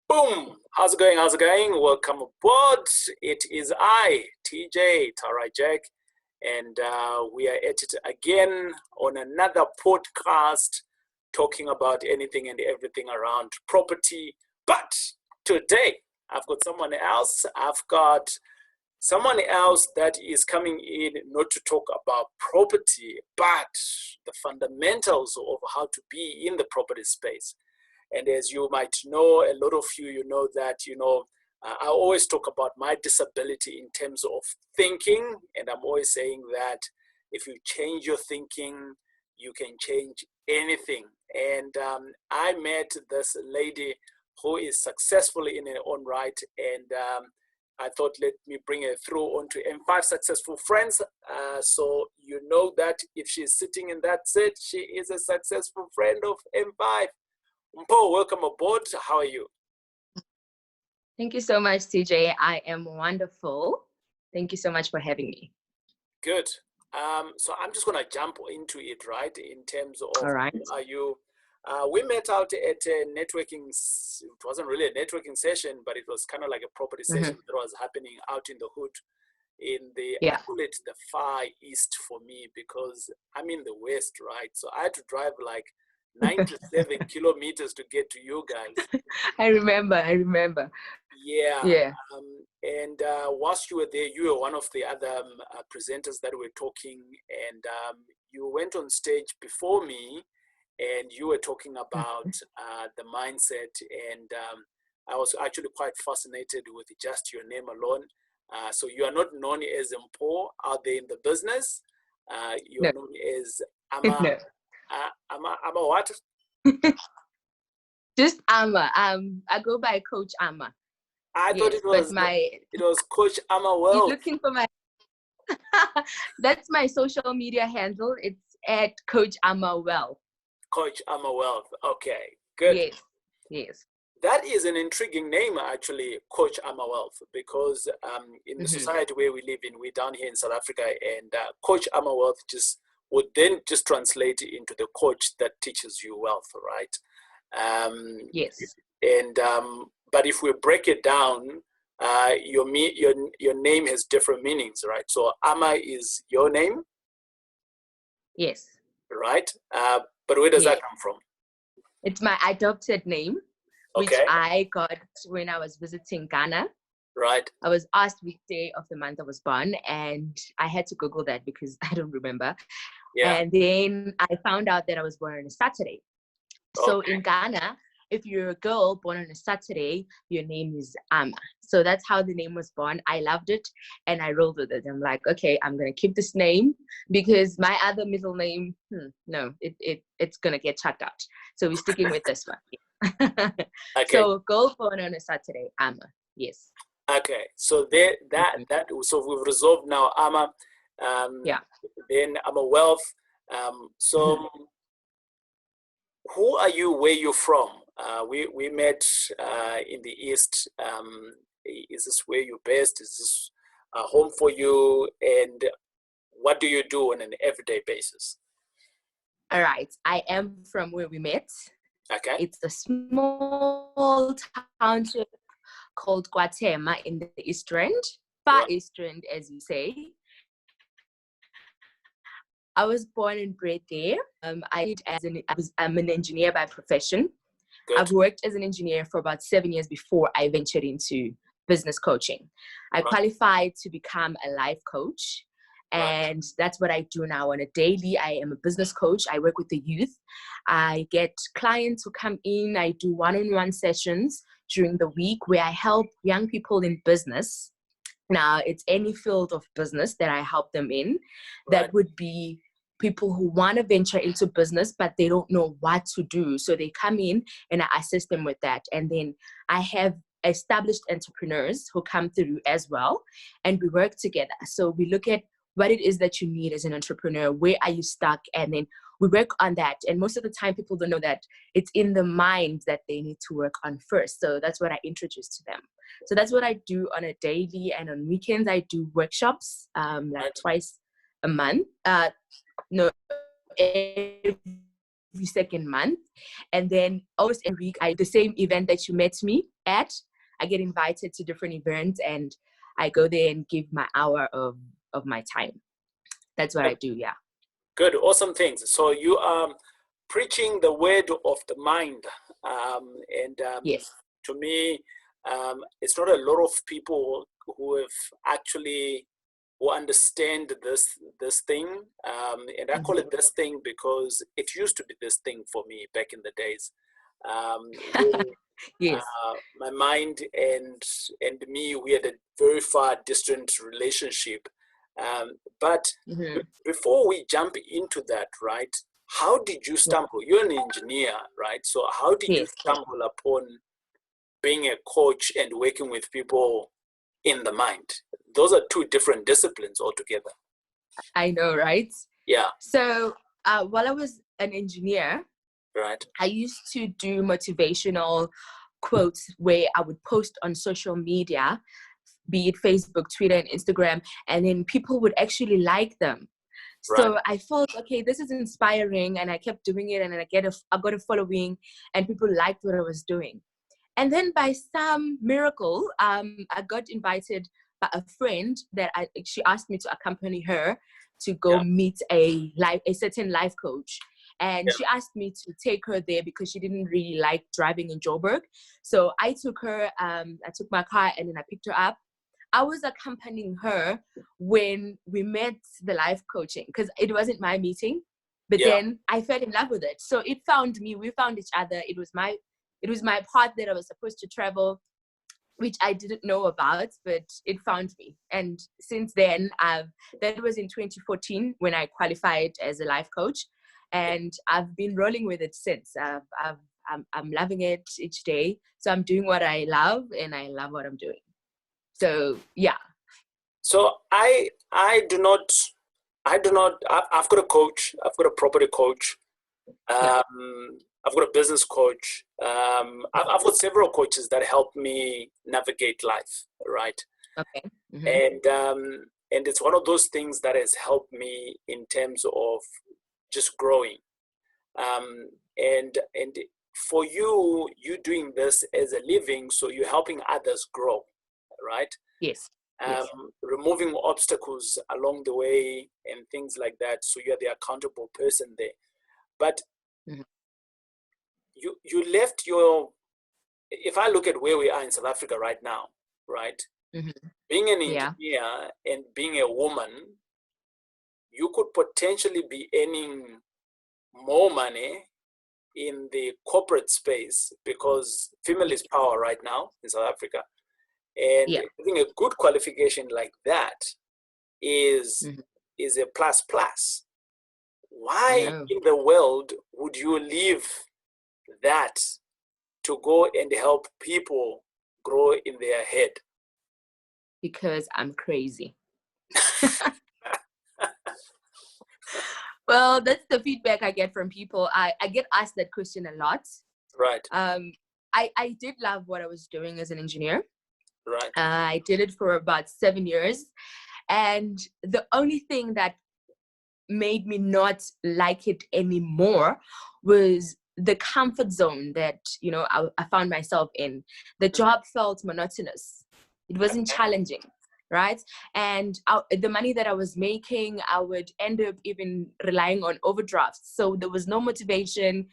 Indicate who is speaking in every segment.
Speaker 1: Boom! How's it going? How's it going? Welcome aboard. It is I, TJ, Tarai Jack, and we are at it again on another podcast talking about anything and everything around property. But today, I've got someone else. I've got someone else that is coming in not to talk about property, but the fundamentals of how to be in the property space. And as you might know, a lot of you know that, I always talk about my disability in terms of thinking. And I'm always saying that if you change your thinking, you can change anything. And I met this lady who is successful in her own right. And I thought, let me bring her through onto M5 Successful Friends. So you know that if she's sitting in that seat, she is a successful friend of M5. Mpho, welcome aboard. How are you?
Speaker 2: Thank you so much, TJ. I am wonderful. Thank you so much for having me.
Speaker 1: Good. So I'm just going to jump into it, right? In terms of,
Speaker 2: All right.
Speaker 1: are you? We met out at a networking. It wasn't really a networking session, but it was kind of like a property session that was happening out in the hood, in the I call it the far east for me because I'm in the west, right? So I had to drive like 97 kilometers to get to you guys.
Speaker 2: I remember.
Speaker 1: Yeah. And whilst you were there, you were one of the other presenters that were talking, and you went on stage before me, and you were talking about the mindset. And I was actually quite fascinated with just your name alone. So you are not known as Mpho out there in the business. You are known as Ama. Ama what?
Speaker 2: Just Ama. I go by CoachAma.
Speaker 1: I thought it was CoachAmaWealth.
Speaker 2: You're looking for my. That's my social media handle. It's at CoachAmaWealth.
Speaker 1: CoachAmaWealth. Okay, good.
Speaker 2: Yes.
Speaker 1: That is an intriguing name, actually, CoachAmaWealth, because in the society where we live in, we're down here in South Africa, and CoachAmaWealth would then just translate into the coach that teaches you wealth, right?
Speaker 2: Yes.
Speaker 1: And but if we break it down, your name has different meanings, right? So Ama is your name.
Speaker 2: Yes.
Speaker 1: Right. But where does that come from?
Speaker 2: It's my adopted name, which I got when I was visiting Ghana.
Speaker 1: Right.
Speaker 2: I was asked which day of the month I was born, and I had to Google that because I don't remember. Yeah. And then I found out that I was born on a Saturday. So in Ghana, if you're a girl born on a Saturday, your name is Ama. So that's how the name was born. I loved it and I rolled with it. I'm like, okay, I'm going to keep this name because my other middle name, it's going to get chucked out. So we're sticking with this one. So girl born on a Saturday, Ama. Yes.
Speaker 1: Okay. So so we've resolved now Ama. Then AmaWealth. So who are you? Where you're from? We met in the East. Is this where you're based? Is this home for you? And what do you do on an everyday basis?
Speaker 2: All right. I am from where we met.
Speaker 1: Okay.
Speaker 2: It's a small township called CoachAma in the East Rand, far East Rand, as you say. I was born and bred there. I'm an engineer by profession. Good. I've worked as an engineer for about 7 years before I ventured into business coaching. I qualified to become a life coach, and that's what I do now on a daily. I am a business coach. I work with the youth. I get clients who come in. I do one-on-one sessions during the week where I help young people in business. Now, it's any field of business that I help them in. That would be people who want to venture into business, but they don't know what to do. So they come in and I assist them with that. And then I have established entrepreneurs who come through as well, and we work together. So we look at what it is that you need as an entrepreneur. Where are you stuck? And then we work on that. And most of the time people don't know that it's in the mind that they need to work on first. So that's what I introduce to them. So that's what I do on a daily, and on weekends I do workshops like twice a month. Every second month. And then almost every week, the same event that you met me at, I get invited to different events and I go there and give my hour of my time. That's what I do, yeah.
Speaker 1: Good, awesome things. So you are preaching the word of the mind.
Speaker 2: Yes.
Speaker 1: To me, it's not a lot of people who have actually who understand this thing. And I call it this thing because it used to be this thing for me back in the days.
Speaker 2: Yes.
Speaker 1: My mind and me, we had a very far distant relationship. But before we jump into that, right? How did you stumble? You're an engineer, right? So how did you stumble upon being a coach and working with people in the mind? Those are two different disciplines altogether.
Speaker 2: I know, right?
Speaker 1: Yeah.
Speaker 2: So while I was an engineer,
Speaker 1: right,
Speaker 2: I used to do motivational quotes where I would post on social media, be it Facebook, Twitter, and Instagram, and then people would actually like them. So I felt, okay, this is inspiring, and I kept doing it, and then I got a following, and people liked what I was doing. And then by some miracle, I got invited by a friend that she asked me to accompany her to go meet a certain life coach. And she asked me to take her there because she didn't really like driving in Joburg. So I took her, I took my car and then I picked her up. I was accompanying her when we met the life coaching because it wasn't my meeting, but then I fell in love with it. So it found me, we found each other. It was my path that I was supposed to travel, which I didn't know about, but it found me. And since then, that was in 2014 when I qualified as a life coach. And I've been rolling with it since. I'm loving it each day. So I'm doing what I love and I love what I'm doing. So, yeah.
Speaker 1: So I've got a coach. I've got a property coach. I've got a business coach. I've got several coaches that help me navigate life, right?
Speaker 2: Okay.
Speaker 1: And it's one of those things that has helped me in terms of just growing. And for you doing this as a living, so you're helping others grow, right?
Speaker 2: Yes.
Speaker 1: Removing obstacles along the way and things like that. So you're the accountable person there. But you left if I look at where we are in South Africa right now, right? Being an engineer and being a woman, you could potentially be earning more money in the corporate space because female is power right now in South Africa. And having a good qualification like that is a plus. Why in the world would you leave that to go and help people grow in their head?
Speaker 2: Because I'm crazy. Well, that's the feedback I get from people. I get asked that question a lot.
Speaker 1: Right.
Speaker 2: I did love what I was doing as an engineer.
Speaker 1: Right.
Speaker 2: I did it for about 7 years. And the only thing that made me not like it anymore was the comfort zone that, I found myself in. The job felt monotonous. It wasn't challenging, right? And the money that I was making, I would end up even relying on overdrafts. So there was no motivation,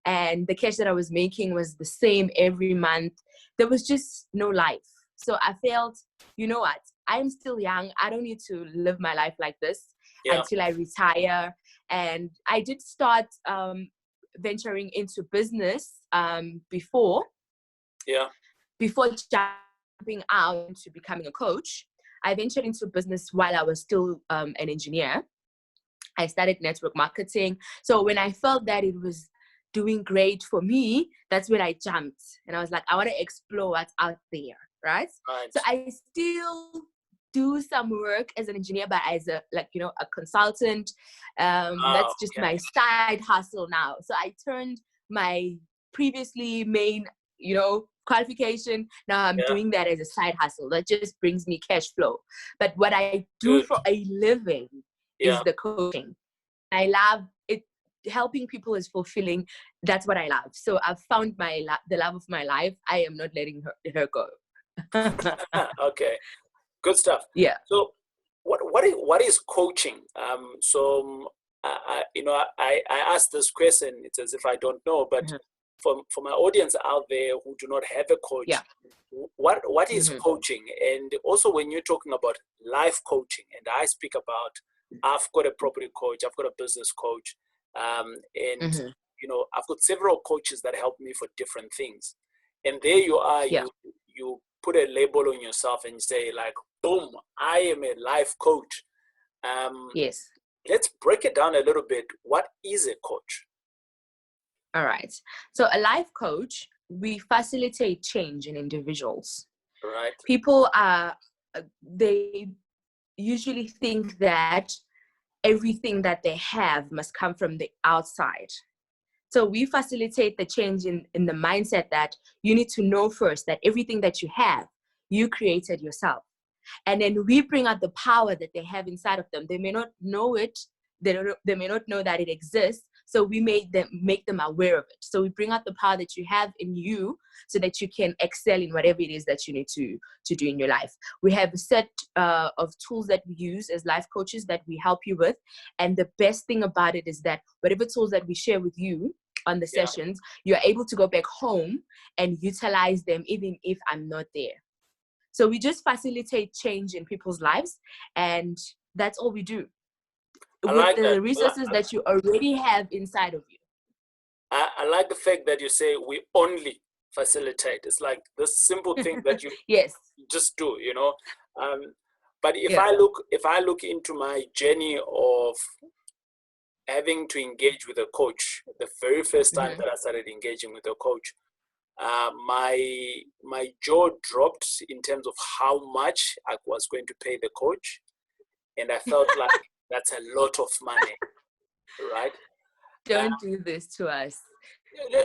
Speaker 2: and the cash that I was making was the same every month. There was just no life. So I felt, you know what? I'm still young. I don't need to live my life like this until I retire. And I did start venturing into business before jumping out into becoming a coach. I ventured into business while I was still an engineer. I started network marketing. So when I felt that it was doing great for me, that's when I jumped. And I was like, I want to explore what's out there, right? So I still do some work as an engineer, but as a consultant. That's just my side hustle now. So I turned my previously main, qualification. Now I'm doing that as a side hustle. That just brings me cash flow. But what I do for a living is the coaching. I love it. helping people is fulfilling. That's what I love. So I've found the love of my life. I am not letting her go.
Speaker 1: Okay, good stuff.
Speaker 2: Yeah.
Speaker 1: So what is coaching? I asked this question. It's as if I don't know, but for my audience out there who do not have a coach,
Speaker 2: yeah.
Speaker 1: what is coaching? And also, when you're talking about life coaching, and I speak about, I've got a property coach, I've got a business coach, and I've got several coaches that help me for different things. And there you are, you put a label on yourself and say, like, boom, I am a life coach.
Speaker 2: Yes.
Speaker 1: Let's break it down a little bit. What is a coach?
Speaker 2: All right. So a life coach, we facilitate change in individuals.
Speaker 1: Right.
Speaker 2: People they usually think that everything that they have must come from the outside. So we facilitate the change in the mindset that you need to know first that everything that you have, you created yourself. And then we bring out the power that they have inside of them. They may not know it. They may not know that it exists. So we make them aware of it. So we bring out the power that you have in you so that you can excel in whatever it is that you need to do in your life. We have a set of tools that we use as life coaches that we help you with. And the best thing about it is that whatever tools that we share with you on the sessions, you're able to go back home and utilize them even if I'm not there. So we just facilitate change in people's lives, and that's all we do with the resources that you already have inside of you.
Speaker 1: I like the fact that you say we only facilitate. It's like this simple thing that you just do, But if I look into my journey of having to engage with a coach, the very first time that I started engaging with a coach, my jaw dropped in terms of how much I was going to pay the coach, and I felt like that's a lot of money, right?
Speaker 2: Don't do this to us.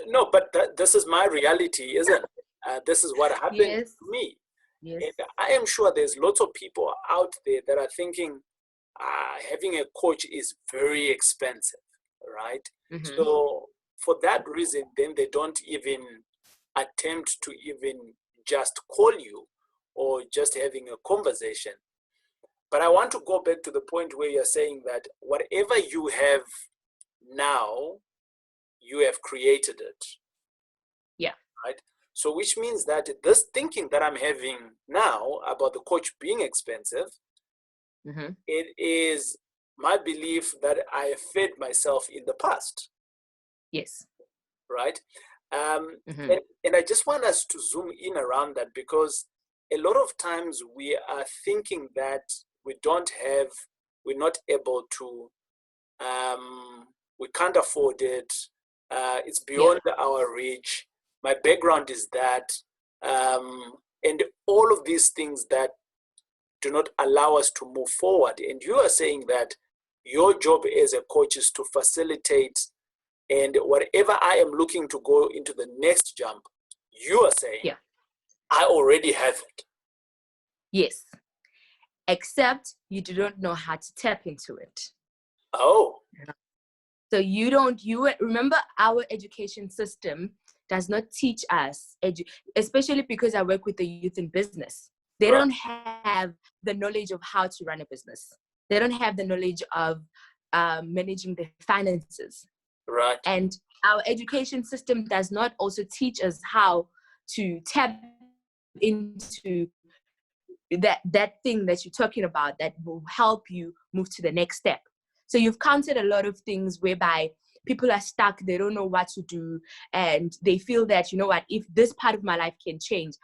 Speaker 1: No, but this is my reality, isn't it? This is what happened to me.
Speaker 2: Yes.
Speaker 1: And I am sure there's lots of people out there that are thinking having a coach is very expensive, right? So for that reason, then they don't even attempt to even just call you or just having a conversation. But I want to go back to the point where you're saying that whatever you have now, you have created it.
Speaker 2: Yeah.
Speaker 1: Right? So which means that this thinking that I'm having now about the coach being expensive, it is my belief that I have fed myself in the past.
Speaker 2: Yes.
Speaker 1: Right? And I just want us to zoom in around that, because a lot of times we are thinking that we're not able to, we can't afford it. It's beyond our reach. My background is that, and all of these things that do not allow us to move forward. And you are saying that your job as a coach is to facilitate, and whatever I am looking to go into the next jump, you are saying, I already have it.
Speaker 2: Yes. Except you do not know how to tap into it.
Speaker 1: Oh.
Speaker 2: So you remember our education system does not teach us, especially because I work with the youth in business. They don't have the knowledge of how to run a business. They don't have the knowledge of managing their finances.
Speaker 1: Right.
Speaker 2: And our education system does not also teach us how to tap into that thing that you're talking about that will help you move to the next step. So you've counted a lot of things whereby people are stuck, they don't know what to do, and they feel that, you know what, if this part of my life can change,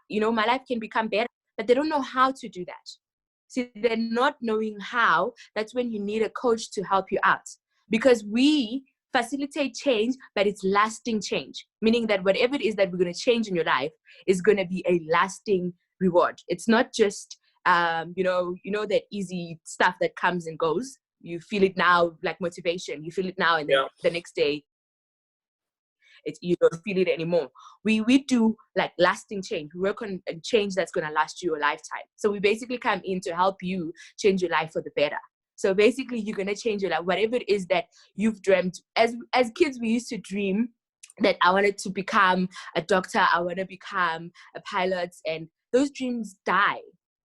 Speaker 2: my life can become better, but they don't know how to do that. See, they're not knowing how. That's when you need a coach to help you out, because we facilitate change, but it's lasting change, meaning that whatever it is that we're going to change in your life is going to be a lasting reward. It's not just that easy stuff that comes and goes. You feel it now, like motivation. You feel it now, and then the next day you don't feel it anymore. We do like lasting change. We work on a change that's going to last you a lifetime. So we basically come in to help you change your life for the better. So basically, you're going to change your life. Whatever it is that you've dreamt. As kids, we used to dream that I wanted to become a doctor, I want to become a pilot, and those dreams die.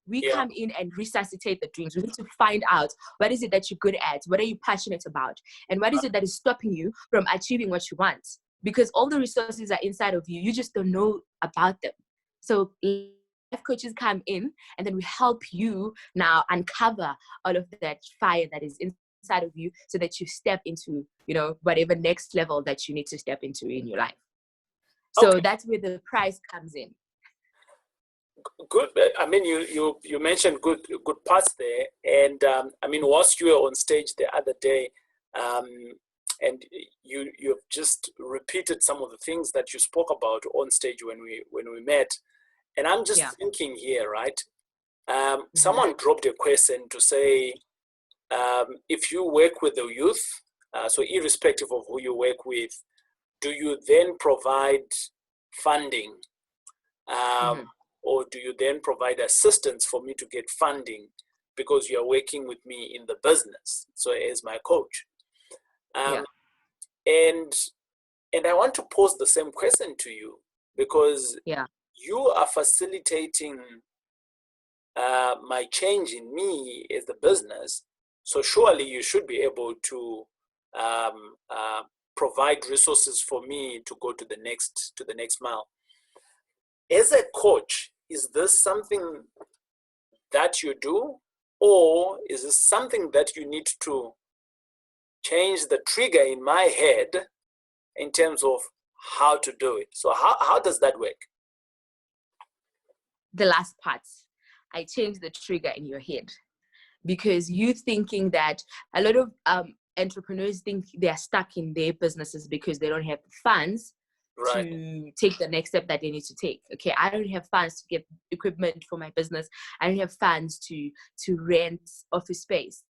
Speaker 2: We come in and resuscitate the dreams. We need to find out, what is it that you're good at? What are you passionate about? And what is it that is stopping you from achieving what you want? Because all the resources are inside of you. You just don't know about them. So life coaches come in, and then we help you now uncover all of that fire that is inside of you, so that you step into, whatever next level that you need to step into in your life. So that's where the price comes in.
Speaker 1: Good. I mean, you mentioned good parts there, and I mean, whilst you were on stage the other day, and you've just repeated some of the things that you spoke about on stage when we met, and I'm just thinking here, right? Someone dropped a question to say, if you work with the youth, so irrespective of who you work with, do you then provide funding? Or do you then provide assistance for me to get funding because you are working with me in the business, so as my coach? And I want to pose the same question to you, because you are facilitating my change in me as the business. So surely you should be able to provide resources for me to go to the next mile. As a coach, is this something that you do, or is this something that you need to change the trigger in my head in terms of how to do it? So how does that work?
Speaker 2: The last part, I changed the trigger in your head, because you thinking that a lot of entrepreneurs think they are stuck in their businesses because they don't have the funds to take the next step that they need to take. Okay, I don't have funds to get equipment for my business. I don't have funds to rent office space.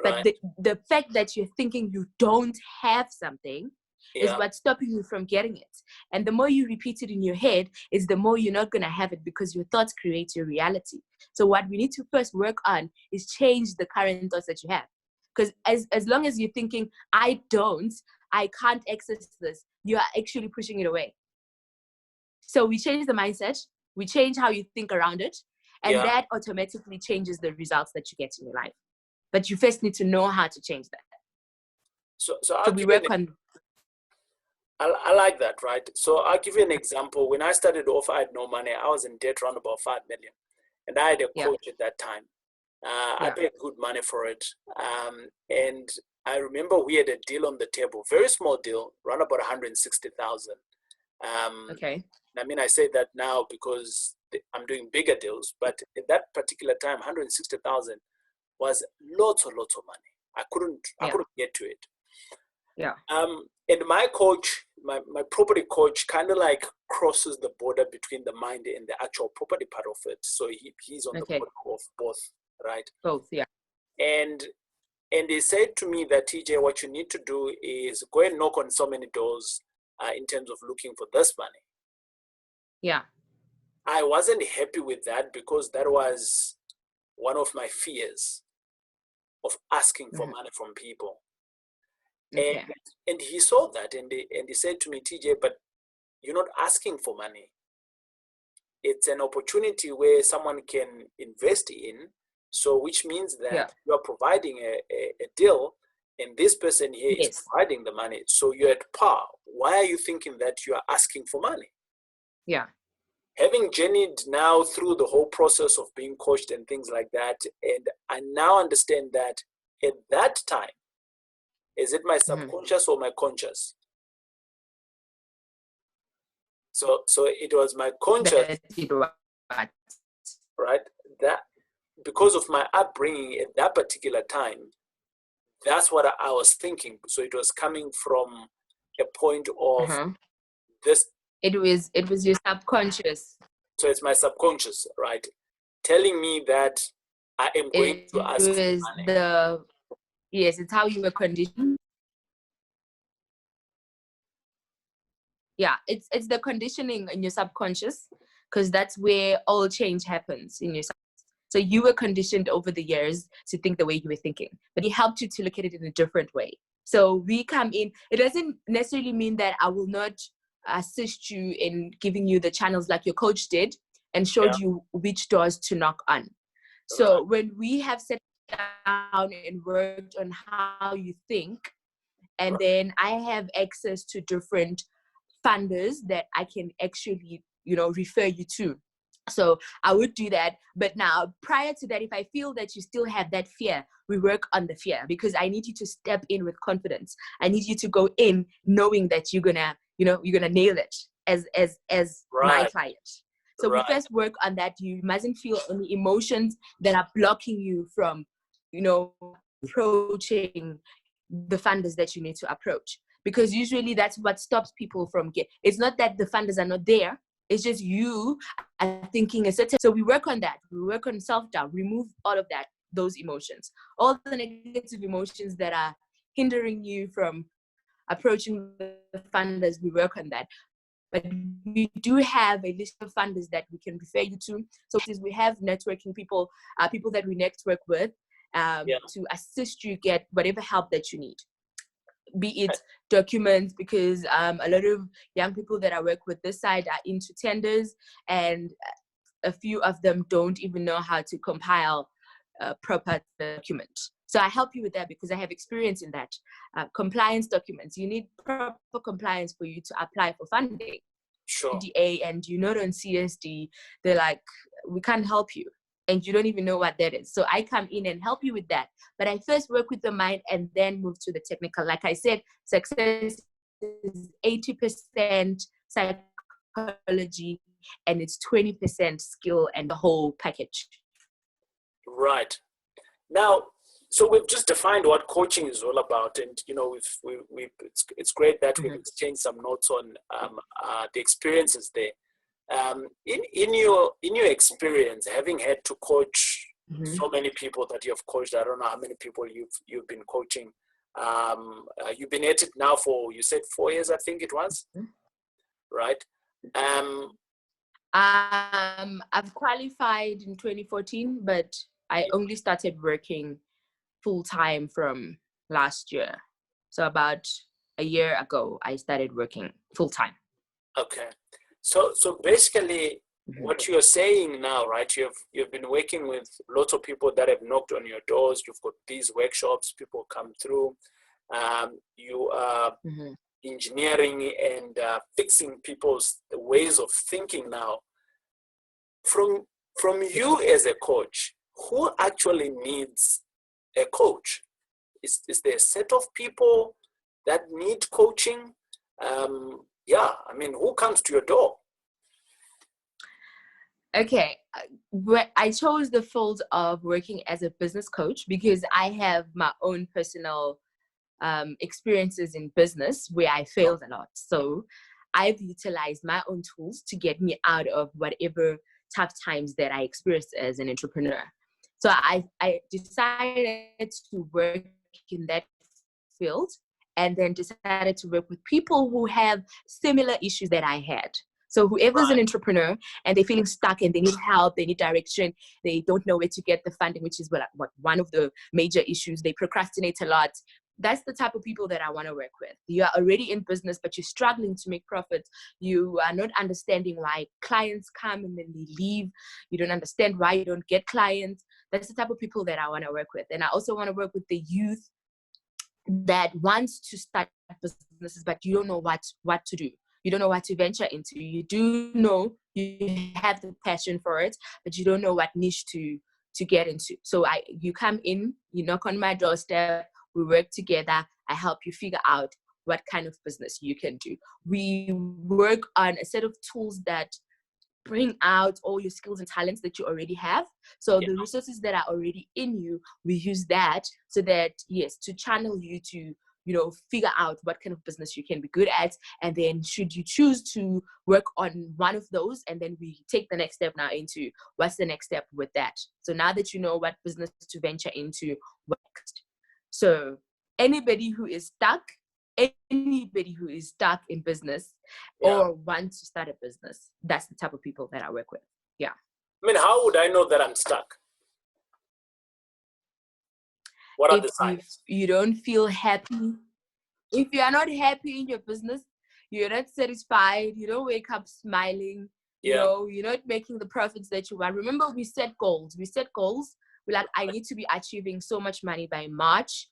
Speaker 2: But the fact that you're thinking you don't have something is what's stopping you from getting it. And the more you repeat it in your head, is the more you're not going to have it, because your thoughts create your reality. So what we need to first work on is change the current thoughts that you have. Because as long as you're thinking, I can't access this, you are actually pushing it away. So we change the mindset, we change how you think around it, and that automatically changes the results that you get in your life. But you first need to know how to change that.
Speaker 1: So we work on. I like that, right? So I'll give you an example. When I started off, I had no money. I was in debt around about 5 million, and I had a coach at that time. I paid good money for it, and I remember we had a deal on the table, very small deal, around about 160,000. I mean, I say that now because I'm doing bigger deals, but at that particular time, 160,000 was lots of money. I couldn't get to it. And my coach, my property coach, kind of like crosses the border between the mind and the actual property part of it. So he's on the border of both, right?
Speaker 2: Both, yeah.
Speaker 1: And he said to me that, TJ, what you need to do is go and knock on so many doors in terms of looking for this money.
Speaker 2: Yeah.
Speaker 1: I wasn't happy with that, because that was one of my fears of asking for money from people. And he saw that, and he said to me, TJ, but you're not asking for money. It's an opportunity where someone can invest in. So which means that you are providing a deal, and this person here is providing the money. So you're at par. Why are you thinking that you are asking for money?
Speaker 2: Yeah.
Speaker 1: Having journeyed now through the whole process of being coached and things like that, and I now understand that at that time, is it my subconscious or my conscious? So it was my conscious, right? That because of my upbringing at that particular time, that's what I was thinking. So it was coming from a point of this.
Speaker 2: It was your subconscious.
Speaker 1: So it's my subconscious, right, telling me that I am going to ask for money.
Speaker 2: Yes, it's how you were conditioned. Yeah, it's the conditioning in your subconscious, because that's where all change happens in your subconscious. So you were conditioned over the years to think the way you were thinking, but he helped you to look at it in a different way. So we come in, it doesn't necessarily mean that I will not assist you in giving you the channels like your coach did and showed you which doors to knock on. So when we have sat down and worked on how you think, and then I have access to different funders that I can actually, refer you to. So I would do that. But now, prior to that, if I feel that you still have that fear, we work on the fear, because I need you to step in with confidence. I need you to go in knowing that you're gonna nail it as my client. So we first work on that. You mustn't feel any emotions that are blocking you from, approaching the funders that you need to approach. Because usually that's what stops people from it's not that the funders are not there. It's just you are thinking a certain. So we work on that. We work on self-doubt, remove all of that, those emotions, all the negative emotions that are hindering you from approaching the funders. We work on that. But we do have a list of funders that we can refer you to. So we have networking people, people that we network with to assist you get whatever help that you need. Be it documents, because a lot of young people that I work with this side are into tenders, and a few of them don't even know how to compile proper documents. So I help you with that because I have experience in that. Compliance documents, you need proper compliance for you to apply for funding.
Speaker 1: Sure.
Speaker 2: DA, and you're not on CSD, they're like, we can't help you. And you don't even know what that is. So I come in and help you with that. But I first work with the mind and then move to the technical. Like I said, success is 80% psychology and it's 20% skill and the whole package.
Speaker 1: Right. Now, so we've just defined what coaching is all about, and it's great that we've exchanged some notes on the experiences there. In your experience, having had to coach so many people that you've coached, I don't know how many people you've been coaching. You've been at it now for, you said 4 years, I think it was, right?
Speaker 2: I've qualified in 2014, but I only started working full time from last year. So about a year ago, I started working full time.
Speaker 1: Okay. So basically what you're saying now, right? You've been working with lots of people that have knocked on your doors. You've got these workshops, people come through. You are engineering and fixing people's ways of thinking now. From you as a coach, who actually needs a coach? Is there a set of people that need coaching? I mean, who comes to your door?
Speaker 2: Okay, I chose the field of working as a business coach because I have my own personal experiences in business where I failed a lot. So I've utilized my own tools to get me out of whatever tough times that I experienced as an entrepreneur. So I decided to work in that field and then decided to work with people who have similar issues that I had. So whoever's an entrepreneur and they're feeling stuck and they need help, they need direction, they don't know where to get the funding, which is what one of the major issues. They procrastinate a lot. That's the type of people that I want to work with. You are already in business, but you're struggling to make profits. You are not understanding why clients come and then they leave. You don't understand why you don't get clients. That's the type of people that I want to work with. And I also want to work with the youth that wants to start businesses, but you don't know what to do. You don't know what to venture into. You do know you have the passion for it, but you don't know what niche to get into. So you come in, you knock on my doorstep, we work together, I help you figure out what kind of business you can do. We work on a set of tools that bring out all your skills and talents that you already have. So the resources that are already in you, we use that so that, yes, to channel you to, figure out what kind of business you can be good at. And then should you choose to work on one of those, and then we take the next step now into what's the next step with that. So now that you know what business to venture into, what next? So anybody who is stuck in business or wants to start a business, that's the type of people that I work with. Yeah.
Speaker 1: I mean, how would I know that I'm stuck? What are
Speaker 2: if
Speaker 1: the signs?
Speaker 2: you don't feel happy, if you are not happy in your business, you're not satisfied, you don't wake up smiling,
Speaker 1: Yeah.
Speaker 2: you're not making the profits that you want. Remember, we set goals. We're like, I need to be achieving so much money by March.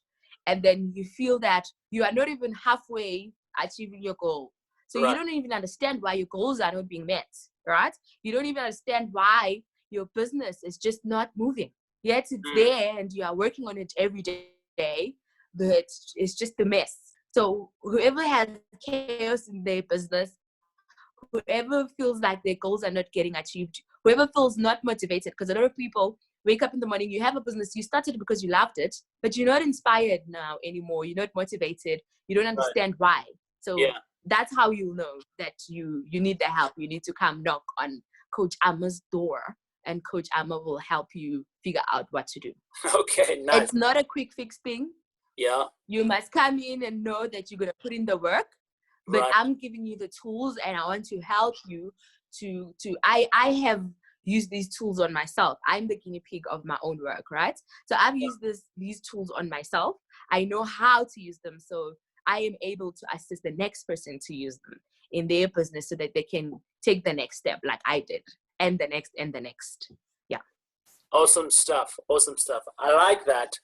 Speaker 2: And then you feel that you are not even halfway achieving your goal. So you don't even understand why your goals are not being met, right? You don't even understand why your business is just not moving. Yet it's there and you are working on it every day, but it's just a mess. So whoever has chaos in their business, whoever feels like their goals are not getting achieved, whoever feels not motivated, because a lot of people wake up in the morning, you have a business, you started it because you loved it, but you're not inspired now anymore. You're not motivated. You don't understand why. So that's how you know that you need the help. You need to come knock on Coach Ama's door, and Coach Ama will help you figure out what to do.
Speaker 1: Okay, nice.
Speaker 2: It's not a quick fix thing.
Speaker 1: Yeah.
Speaker 2: You must come in and know that you're going to put in the work, but I'm giving you the tools and I want to help you I have used these tools on myself. I'm the guinea pig of my own work, right? So I've used these tools on myself. I know how to use them. So I am able to assist the next person to use them in their business so that they can take the next step like I did, and the next and the next. Yeah.
Speaker 1: Awesome stuff. Awesome stuff. I like that.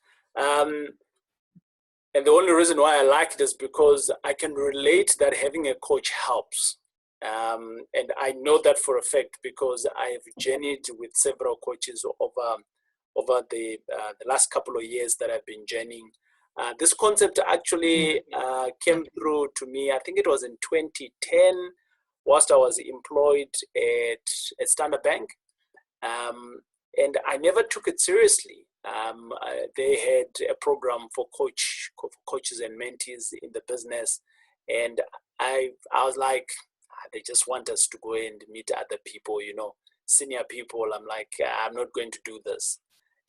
Speaker 1: And the only reason why I like it is because I can relate that having a coach helps. And I know that for a fact because I have journeyed with several coaches over the last couple of years that I've been journeying. This concept actually came through to me, I think it was in 2010, whilst I was employed at Standard Bank. And I never took it seriously. They had a program for coaches and mentees in the business, and I was like, they just want us to go and meet other people, senior people. I'm like, I'm not going to do this,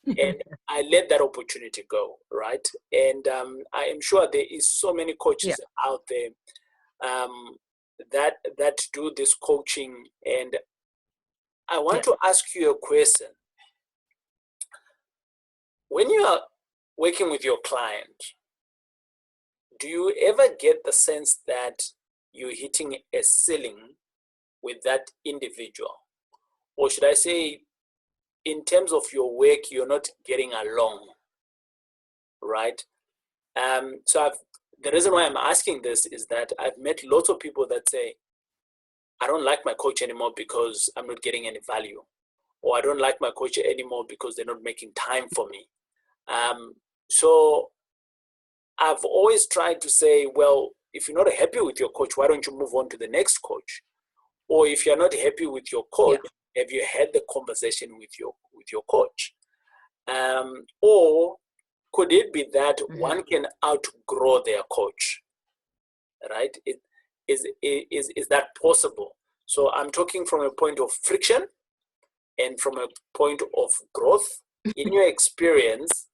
Speaker 1: and I let that opportunity go, right? And I am sure there is so many coaches out there that do this coaching, and I want to ask you a question. When you are working with your client, do you ever get the sense that you're hitting a ceiling with that individual? Or should I say, in terms of your work, you're not getting along, right? So the reason why I'm asking this is that I've met lots of people that say, I don't like my coach anymore because I'm not getting any value. Or I don't like my coach anymore because they're not making time for me. So I've always tried to say, well, if you're not happy with your coach, why don't you move on to the next coach? Or if you're not happy with your coach, have you had the conversation with your coach? Or could it be that one can outgrow their coach, right? Is that possible? So I'm talking from a point of friction and from a point of growth. In your experience,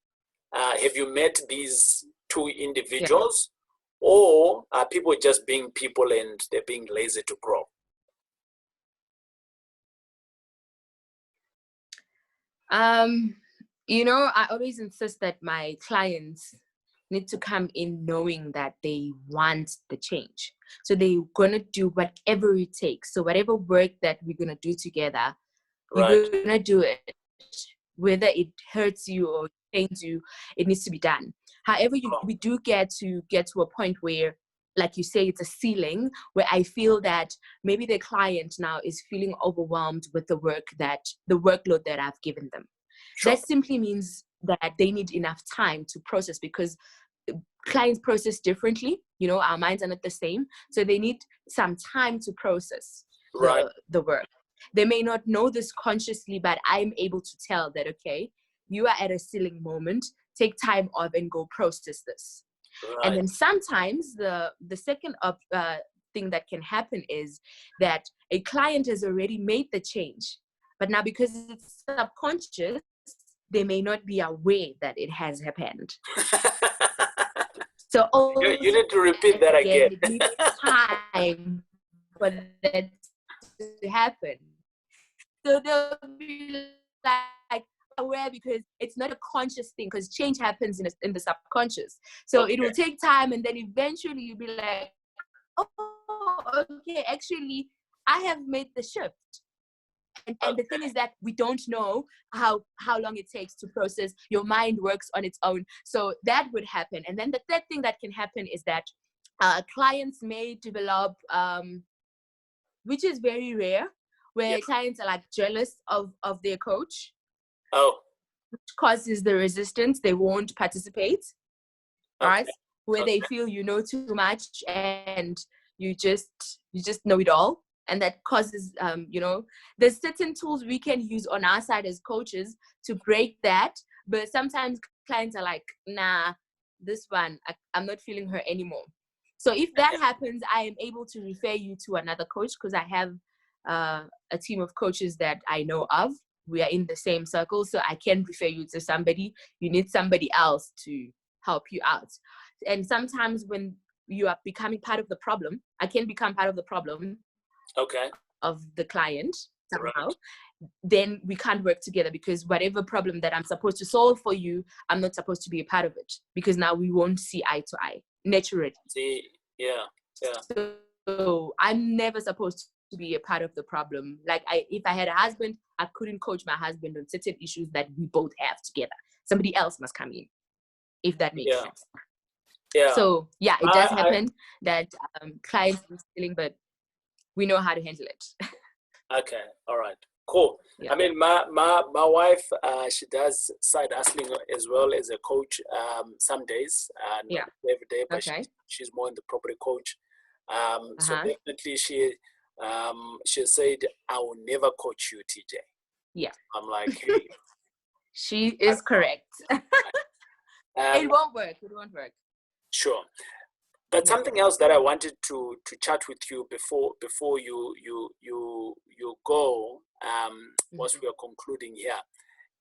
Speaker 1: have you met these two individuals, or are people just being people and they're being lazy to grow?
Speaker 2: I always insist that my clients need to come in knowing that they want the change. So they're going to do whatever it takes. So whatever work that we're going to do together, we're going to do it. Whether it hurts you or pains you, it needs to be done. However, we do get to a point where, like you say, it's a ceiling where I feel that maybe the client now is feeling overwhelmed with the workload that I've given them. That simply means that they need enough time to process, because clients process differently. Our minds are not the same. So they need some time to process the work. They may not know this consciously, but I'm able to tell that, okay, you are at a ceiling moment. Take time off and go process this. And then sometimes the second thing that can happen is that a client has already made the change, but now because it's subconscious, they may not be aware that it has happened. So
Speaker 1: you need to repeat that again.
Speaker 2: It needs time for that to happen. So they'll be like, aware because it's not a conscious thing, because change happens in the subconscious. So it will take time, and then eventually you'll be like, oh, okay, actually, I have made the shift. And the thing is that we don't know how long it takes to process. Your mind works on its own. So that would happen. And then the third thing that can happen is that clients may develop, which is very rare, where clients are like jealous of their coach. Which causes the resistance. They won't participate. Right? Where they feel you know too much and you just know it all. And that causes, there's certain tools we can use on our side as coaches to break that. But sometimes clients are like, nah, this one, I'm not feeling her anymore. So if that happens, I am able to refer you to another coach, because I have a team of coaches that I know of. We are in the same circle, so I can refer you to somebody. You need somebody else to help you out. And sometimes when you are becoming part of the problem, I can become part of the problem of the client somehow, then we can't work together, because whatever problem that I'm supposed to solve for you, I'm not supposed to be a part of it, because now we won't see eye to eye naturally. So I'm never supposed to be a part of the problem. Like if I had a husband, I couldn't coach my husband on certain issues that we both have together. Somebody else must come in, if that makes sense. So it does happen that clients are stealing, but we know how to handle it.
Speaker 1: Okay, all right, cool. I mean, my wife, she does side hustling as well as a coach some days, not every day, but she's more in the property coach. So definitely she said, I will never coach you, TJ.
Speaker 2: Yeah.
Speaker 1: I'm like, hey.
Speaker 2: She is correct. It won't work. It won't work.
Speaker 1: Sure. But something else that I wanted to chat with you before you go, once we are concluding here,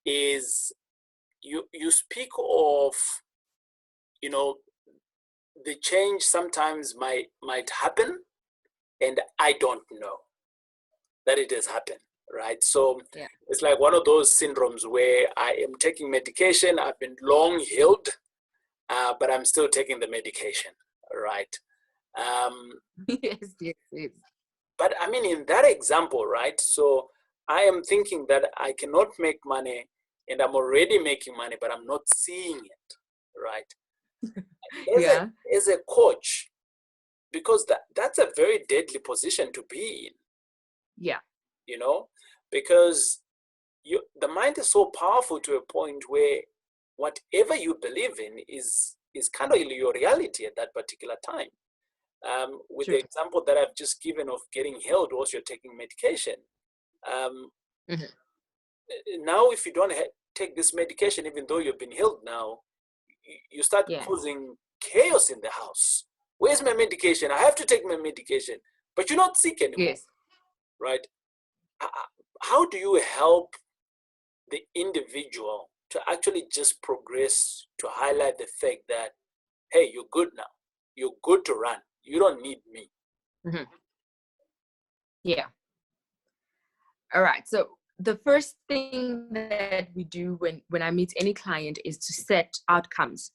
Speaker 1: is you speak of, the change sometimes might happen, and I don't know that it has happened, right? So it's like one of those syndromes where I am taking medication, I've been long healed, but I'm still taking the medication, right?
Speaker 2: Yes.
Speaker 1: But I mean, in that example, right? So I am thinking that I cannot make money, and I'm already making money, but I'm not seeing it, right? As a coach, because that's a very deadly position to be in.
Speaker 2: Yeah.
Speaker 1: Because the mind is so powerful to a point where whatever you believe in is kind of your reality at that particular time. With the example that I've just given of getting healed whilst you're taking medication. Now, if you don't take this medication, even though you've been healed now, you start causing chaos in the house. Where's my medication? I have to take my medication, but you're not sick anymore, right? How do you help the individual to actually just progress, to highlight the fact that, hey, you're good now. You're good to run. You don't need me.
Speaker 2: Yeah. All right. So the first thing that we do when I meet any client is to set outcomes.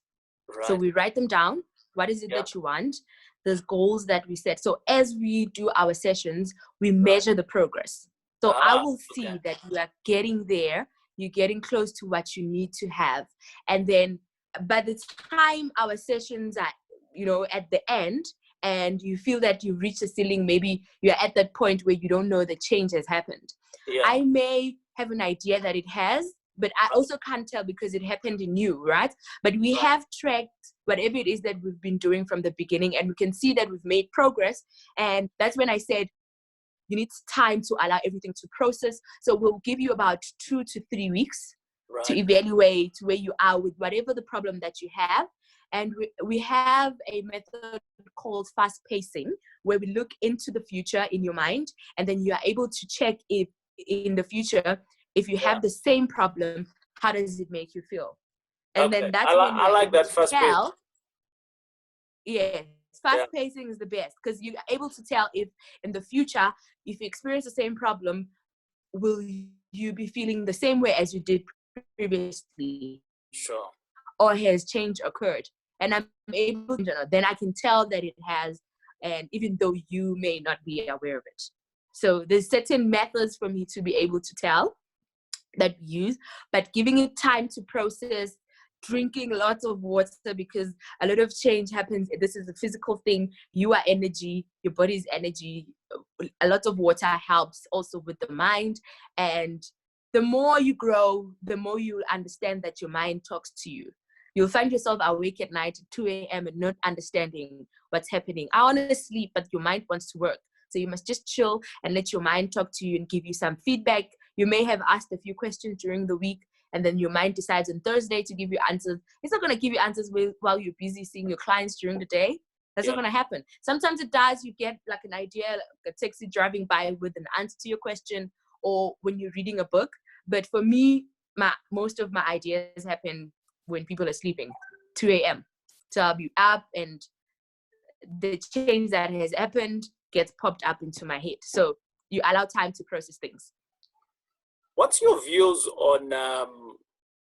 Speaker 2: Right. So we write them down. What is it that you want? There's goals that we set. So as we do our sessions, we measure the progress. So I will see that you are getting there. You're getting close to what you need to have. And then by the time our sessions are, at the end, and you feel that you've reached the ceiling, maybe you're at that point where you don't know the change has happened. I may have an idea that it has, but I also can't tell because it happened in you, right? But we have tracked whatever it is that we've been doing from the beginning, and we can see that we've made progress. And that's when I said, you need time to allow everything to process. So we'll give you about 2 to 3 weeks to evaluate where you are with whatever the problem that you have. And we have a method called fast pacing, where we look into the future in your mind, and then you are able to check if in the future, if you have the same problem, how does it make you feel? And then that's when I like that fast pacing. Yes, fast pacing is the best, because you're able to tell if in the future, if you experience the same problem, will you be feeling the same way as you did previously,
Speaker 1: Sure.
Speaker 2: or has change occurred, and I'm able to, then I can tell that it has, and even though you may not be aware of it. So there's certain methods for me to be able to tell that we use, but giving it time to process, drinking lots of water, because a lot of change happens. This is a physical thing. You are energy, your body's energy. A lot of water helps also with the mind. And the more you grow, the more you understand that your mind talks to you. You'll find yourself awake at night at 2 a.m. and not understanding what's happening. I want to sleep, but your mind wants to work. So you must just chill and let your mind talk to you and give you some feedback. You may have asked a few questions during the week, and then your mind decides on Thursday to give you answers. It's not going to give you answers while you're busy seeing your clients during the day. That's not going to happen. Sometimes it does. You get like an idea, like a taxi driving by with an answer to your question, or when you're reading a book. But for me, most of my ideas happen when people are sleeping, 2 a.m. So I'll be up, and the change that has happened gets popped up into my head. So you allow time to process things.
Speaker 1: What's your views on?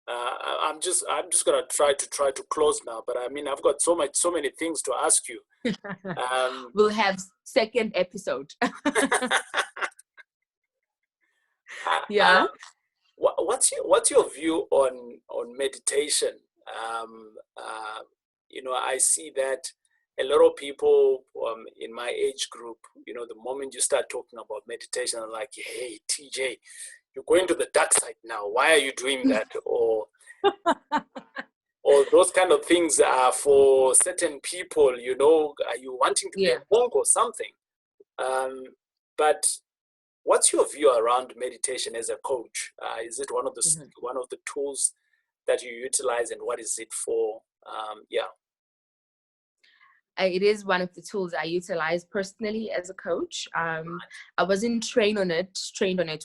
Speaker 1: I'm just gonna try to close now, but I mean I've got so many things to ask you.
Speaker 2: We'll have second episode. Yeah.
Speaker 1: What's your view on meditation? I see that a lot of people in my age group, the moment you start talking about meditation, I'm like, hey, TJ, you're going to the dark side now. Why are you doing that? or those kind of things are for certain people, are you wanting to be a monk or something? But what's your view around meditation as a coach? Is it one of the tools that you utilize, and what is it for?
Speaker 2: It is one of the tools I utilize personally as a coach. I wasn't trained on it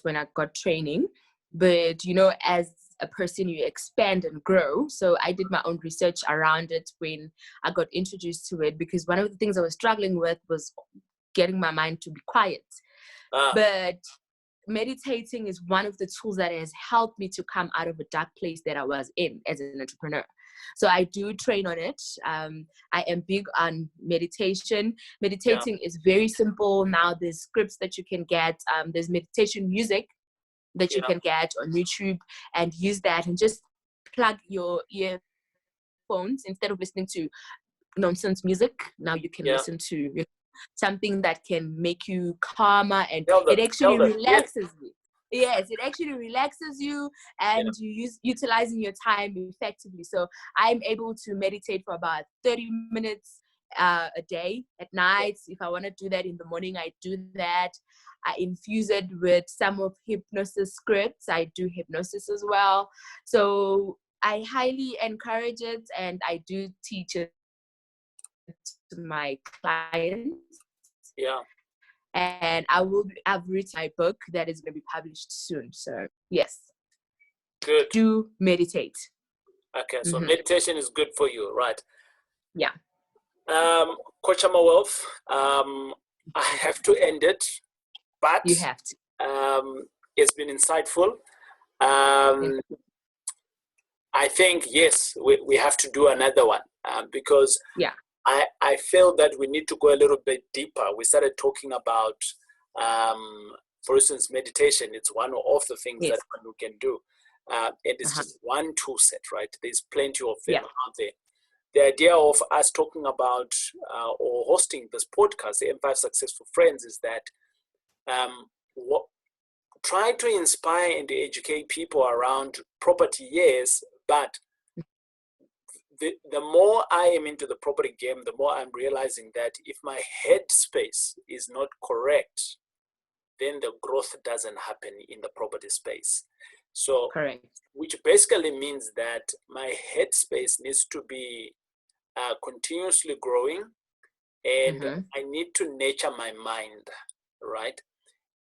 Speaker 2: when I got training, but as a person, you expand and grow. So I did my own research around it when I got introduced to it, because one of the things I was struggling with was getting my mind to be quiet. But meditating is one of the tools that has helped me to come out of a dark place that I was in as an entrepreneur. So I do train on it. I am big on meditation. Meditating is very simple. Now there's scripts that you can get. There's meditation music that you can get on YouTube, and use that and just plug your earphones instead of listening to nonsense music. Now you can listen to something that can make you calmer, and it actually relaxes you. Yes, it actually relaxes you, and you utilizing your time effectively. So I'm able to meditate for about 30 minutes a day at night. If I want to do that in the morning, I do that. I infuse it with some of hypnosis scripts. I do hypnosis as well. So I highly encourage it, and I do teach it to my clients. And I've written my book that is going to be published soon. So yes,
Speaker 1: good.
Speaker 2: Do meditate.
Speaker 1: Okay, so meditation is good for you, right?
Speaker 2: Yeah.
Speaker 1: CoachAmaWealth, I have to end it, but
Speaker 2: you have to.
Speaker 1: It's been insightful. I think yes, we have to do another one because I feel that we need to go a little bit deeper. We started talking about, for instance, meditation. It's one of the things that we can do. And it's just one tool set, right? There's plenty of them out there. The idea of us talking about or hosting this podcast, the M5 Successful Friends, is that try to inspire and educate people around property, yes, but the more I am into the property game, the more I'm realizing that if my headspace is not correct, then the growth doesn't happen in the property space. So, which basically means that my headspace needs to be continuously growing, and I need to nurture my mind, right?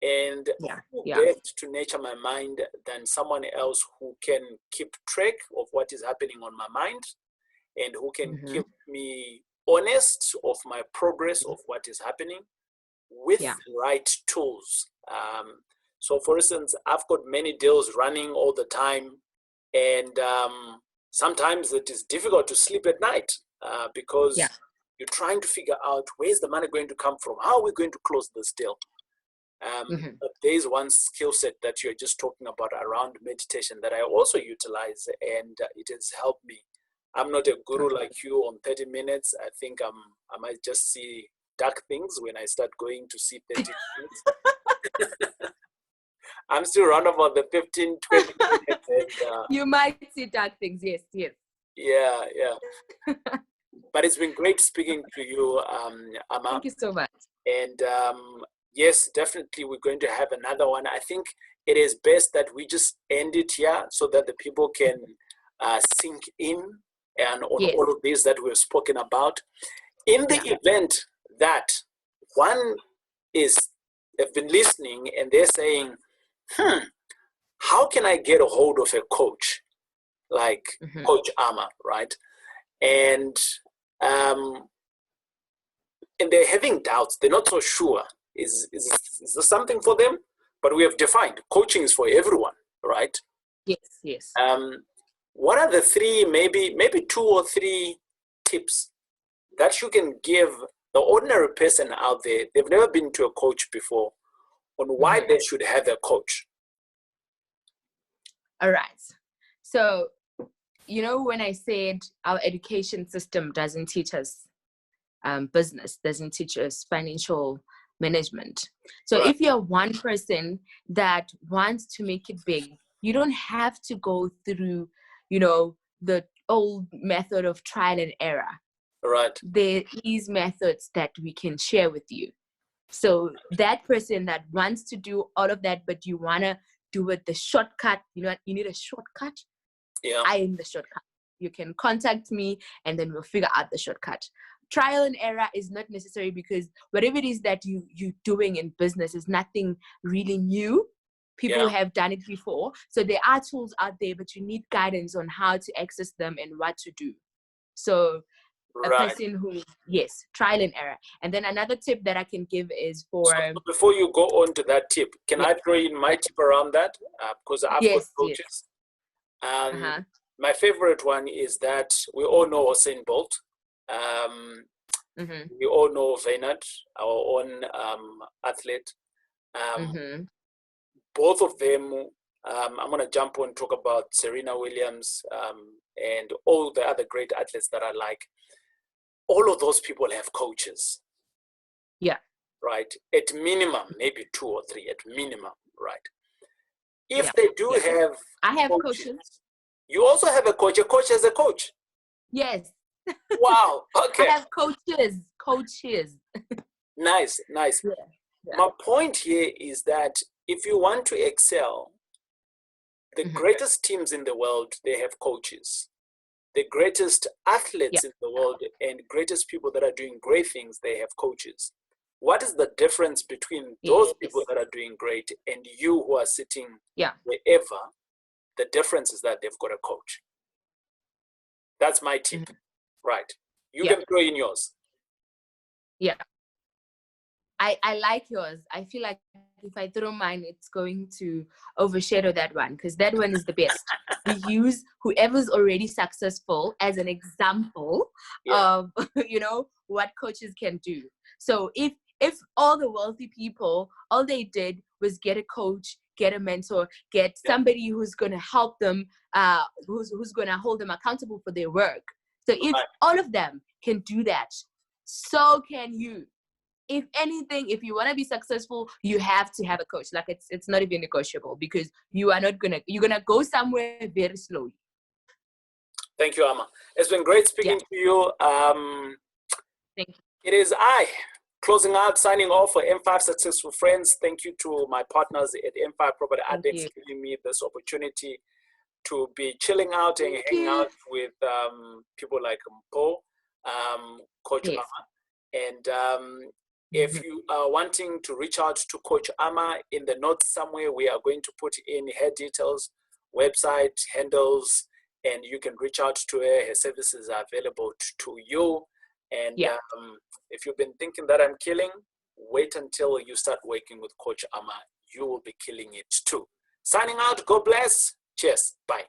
Speaker 1: And who best to nurture my mind than someone else who can keep track of what is happening on my mind, and who can keep me honest of my progress of what is happening with the right tools. So for instance, I've got many deals running all the time. And sometimes it is difficult to sleep at night because you're trying to figure out where's the money going to come from? How are we going to close this deal? But there's one skill set that you're just talking about around meditation that I also utilize, and it has helped me. I'm not a guru like you on 30 minutes. I think I might just see dark things when I start going to see 30 minutes. I'm still around about the 15, 20 minutes. And,
Speaker 2: you might see dark things, yes.
Speaker 1: Yeah. But it's been great speaking to you, Ama.
Speaker 2: Thank you so much.
Speaker 1: And yes, definitely we're going to have another one. I think it is best that we just end it here so that the people can sink in and on all of this that we've spoken about. In the event that one have been listening and they're saying, how can I get a hold of a coach like Coach Ama, right? And they're having doubts. They're not so sure. Is there something for them? But we have defined coaching is for everyone, right?
Speaker 2: Yes.
Speaker 1: What are the three, maybe 2 or 3 tips that you can give the ordinary person out there? They've never been to a coach before, on why they should have a coach.
Speaker 2: All right. So, when I said our education system doesn't teach us business, doesn't teach us financial management. So if you're one person that wants to make it big, you don't have to go through, the old method of trial and error.
Speaker 1: Right.
Speaker 2: There is methods that we can share with you. So that person that wants to do all of that, but you want to do it the shortcut, you need a shortcut.
Speaker 1: Yeah.
Speaker 2: I am the shortcut. You can contact me and then we'll figure out the shortcut. Trial and error is not necessary because whatever it is that you're doing in business is nothing really new. People have done it before. So there are tools out there, but you need guidance on how to access them and what to do. So a person who, trial and error. And then another tip that I can give is for...
Speaker 1: So before you go on to that tip, can I throw in my tip around that? Because I've got coaches. My favorite one is that we all know Usain Bolt. We all know Vaynard, our own athlete. Both of them, I'm going to jump on and talk about Serena Williams and all the other great athletes that I like. All of those people have coaches.
Speaker 2: Yeah.
Speaker 1: Right? At minimum, maybe 2 or 3 at minimum, right? If they do have
Speaker 2: I have coaches.
Speaker 1: You also have a coach. A coach has a coach.
Speaker 2: Yes.
Speaker 1: Wow. Okay.
Speaker 2: I have coaches.
Speaker 1: Nice.
Speaker 2: Yeah.
Speaker 1: My point here is that if you want to excel, the greatest teams in the world, they have coaches. The greatest athletes in the world and greatest people that are doing great things, they have coaches. What is the difference between those people that are doing great and you who are sitting wherever? The difference is that they've got a coach. That's my tip. Right. You can throw in yours.
Speaker 2: Yeah. I like yours. I feel like if I throw mine, it's going to overshadow that one because that one is the best. We use whoever's already successful as an example of, what coaches can do. So if all the wealthy people, all they did was get a coach, get a mentor, get somebody who's going to help them, who's going to hold them accountable for their work. So if all of them can do that, so can you. If anything, if you want to be successful, you have to have a coach. Like it's not even negotiable because you're gonna go somewhere very slowly.
Speaker 1: Thank you, Ama. It's been great speaking to you.
Speaker 2: Thank you.
Speaker 1: It is I closing out, signing off for M5 Successful Friends. Thank you to my partners at M5 Property Addicts giving me this opportunity to be chilling out and hanging out with people like Mpho, CoachAma. And if you are wanting to reach out to Coach Ama, in the notes somewhere, we are going to put in her details, website, handles, and you can reach out to her. Her services are available to you. And if you've been thinking that I'm killing, wait until you start working with Coach Ama. You will be killing it too. Signing out. God bless. Cheers. Bye.